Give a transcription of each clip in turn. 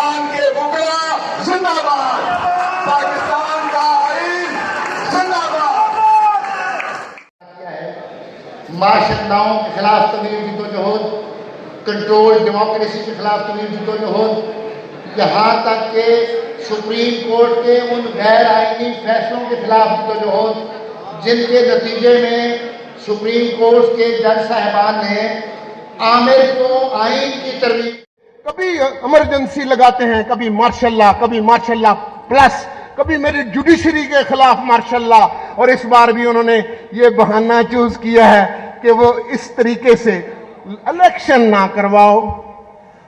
पाकिस्तान के मुगला जिंदाबाद, पाकिस्तान का आइन जिंदाबाद। माशल्लाओं के खिलाफ तवील जदोजहद, कंट्रोल डेमोक्रेसी के खिलाफ तवील जदोजहद, यहाँ तक कि सुप्रीम कोर्ट के उन गैर आइनी फैसलों के खिलाफ जदोजहद जिनके नतीजे में सुप्रीम कोर्ट के जज साहिबान ने आमिर को आइन की तरमीम, कभी इमरजेंसी लगाते हैं, कभी मार्शल प्लस, कभी मेरी जुडिशरी के खिलाफ मार्शल, और इस बार भी उन्होंने ये बहाना चूज किया है कि वो इस तरीके से इलेक्शन ना करवाओ।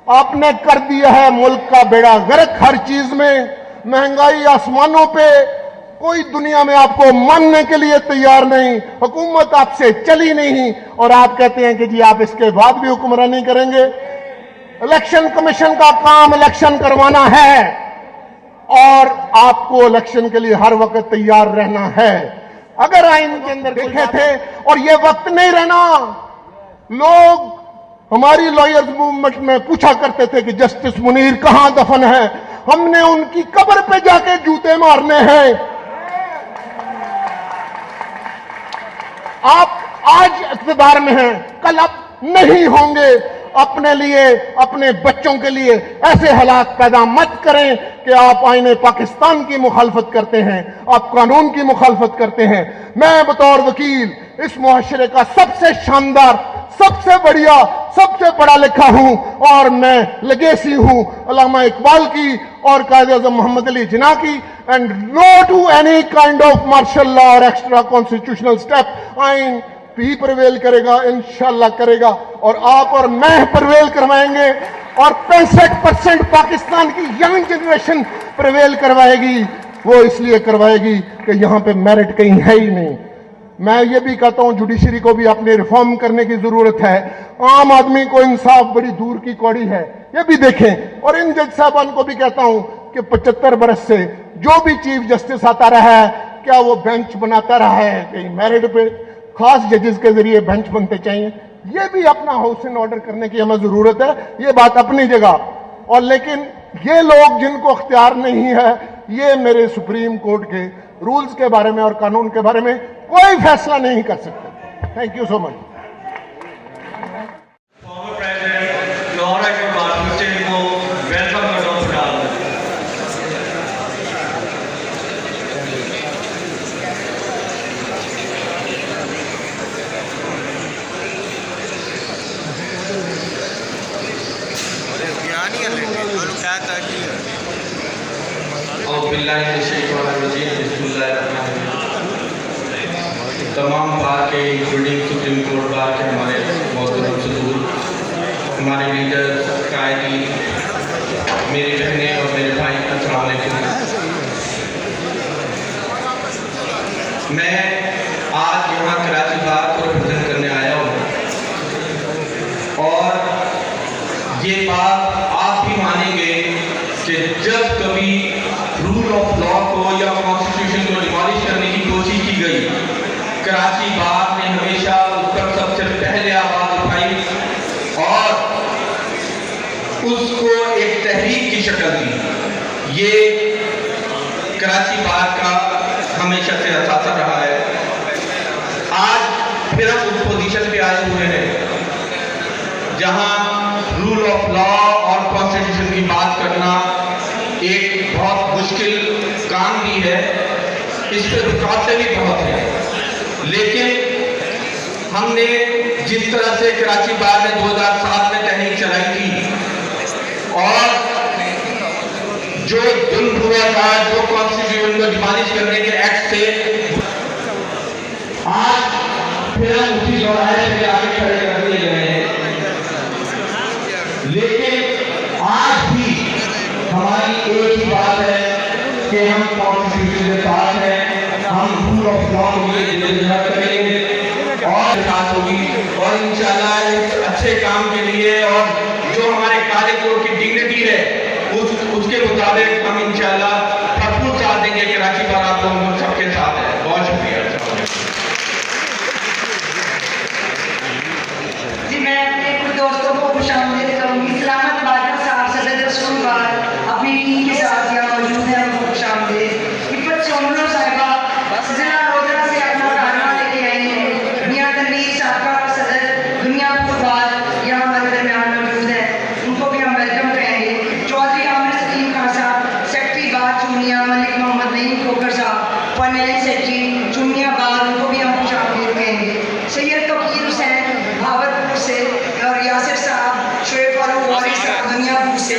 आपने कर दिया है मुल्क का बेड़ा गर्क हर चीज में, महंगाई आसमानों पे, कोई दुनिया में आपको मानने के लिए तैयार नहीं, हुकूमत आपसे चली नहीं, और आप कहते हैं कि जी आप इसके बाद भी हुक्मरानी करेंगे। इलेक्शन कमीशन का काम इलेक्शन करवाना है और आपको इलेक्शन के लिए हर वक्त तैयार रहना है। अगर आइन के अंदर देखे थे, और ये वक्त नहीं रहना, लोग हमारी लॉयर्स मूवमेंट में पूछा करते थे कि जस्टिस मुनीर कहां दफन है, हमने उनकी कब्र पे जाके जूते मारने हैं। आप आज इक़्तिदार में हैं, कल आप नहीं होंगे। अपने लिए, अपने बच्चों के लिए ऐसे हालात पैदा मत करें कि आप आईने पाकिस्तान की मुखालफत करते हैं, आप कानून की मुखालफत करते हैं। मैं बतौर वकील इस मुआशरे का सबसे शानदार, सबसे बढ़िया, सबसे पढ़ा लिखा हूं, और मैं लेगेसी हूं अल्लामा इकबाल की और कायद-ए-आज़म मोहम्मद अली जिन्ना की। And no to any kind of martial law और एक्स्ट्रा कॉन्स्टिट्यूशनल स्टेप। आइन भी प्रवेल करेगा, इंशाल्लाह करेगा, और आप और मैं प्रवेल करवाएंगे, और 65% पाकिस्तान की यंग जनरेशन प्रवेल करवाएगी। वो इसलिए करवाएगी कि यहां पे मेरिट कहीं है ही नहीं। मैं ये भी कहता हूं जुडिशरी को भी अपने रिफॉर्म करने की जरूरत है। आम आदमी को इंसाफ बड़ी दूर की कौड़ी है, ये भी देखें। और इन जज साहबान को भी कहता हूं कि 75 बरस से जो भी चीफ जस्टिस आता रहा है, क्या वो बेंच बनाता रहा है? कहीं मेरिट पे खास जजेस के जरिए बेंच बनते चाहिए। ये भी अपना हाउस इन ऑर्डर करने की हमें जरूरत है, ये बात अपनी जगह। और लेकिन ये लोग जिनको अख्तियार नहीं है, ये मेरे सुप्रीम कोर्ट के रूल्स के बारे में और कानून के बारे में कोई फैसला नहीं कर सकते। Thank you so much. Former President Laura Gilbert Hussein को वेलकम करो फिलहाल। तमाम बार के इंक्लूडिंग सुप्रीम कोर्ट बार के हमारे मोहतरम सदूर, हमारे लीडर, कायदी, मेरी बहनें और मेरे भाई, अस्सलाम वालेकुम। मैं आज यहाँ कराची बार को रिप्रेजेंट करने आया हूँ, और ये बात आप भी मानेंगे कि जब कभी रूल ऑफ लॉ को या कॉन्स्टिट्यूशन को डिमोलिश करने की कोशिश की गई, कराची बार ने हमेशा उस पर सबसे पहले आवाज उठाई और उसको एक तहरीक की शक्ल दी। ये कराची बार का हमेशा से असासा रहा है। आज फिर हम उस पोजीशन पे आए हुए हैं जहां रूल ऑफ लॉ और कॉन्स्टिट्यूशन की बात करना एक बहुत मुश्किल काम भी है, इस पर रुकावटें भी बहुत हैं। लेकिन हमने जिस तरह से कराची बार ने 2007 में तहरीक चलाई थी, और जो जुल्म हुआ था, जो कॉन्स्टिट्यूशन को डिमोलिश करने के एक्ट थे, आज फिर हम उसी चौराहे पे आगे खड़े कर दिए गए हैं। लेकिन आज भी हमारी एक ही बात है कि हम कॉन्स्टिट्यूशन के साथ हैं, हम रूल ऑफ लॉ के लिए जद्दोजहद करेंगे और साथ होगी, और इंशाल्लाह इस अच्छे काम के लिए और जो हमारे कार्यक्रम की डिग्निटी है उसके मुताबिक हम इंशाल्लाह भरपूर साथ देंगे। कराची बार आप लोग सबके साथ है। बहुत शुक्रिया जी। मैं अपने कुछ दोस्तों को खुशामदीद करूंगी। इस्लामाबाद का साहब सदर रसूल बार अली साबका सदर दुनिया फुटबॉल यहाँ हमारे दरमियान मौजूद है, उनको भी हम वेलकम करेंगे। चौधरी आमिर सलीम खान साहब, सेक्रेटरी बाग चुनिया, मलिक मोहम्मद नईम खोकर साहब, फाइनेंस सेक्रेटरी चुनिया बाग, उनको भी हम खुश आमदीद कहेंगे। सैयद कबीर हुसैन भावलपुर से और यासिर साहब, शोएब फारूक वारिस साहब दुनियापुर से,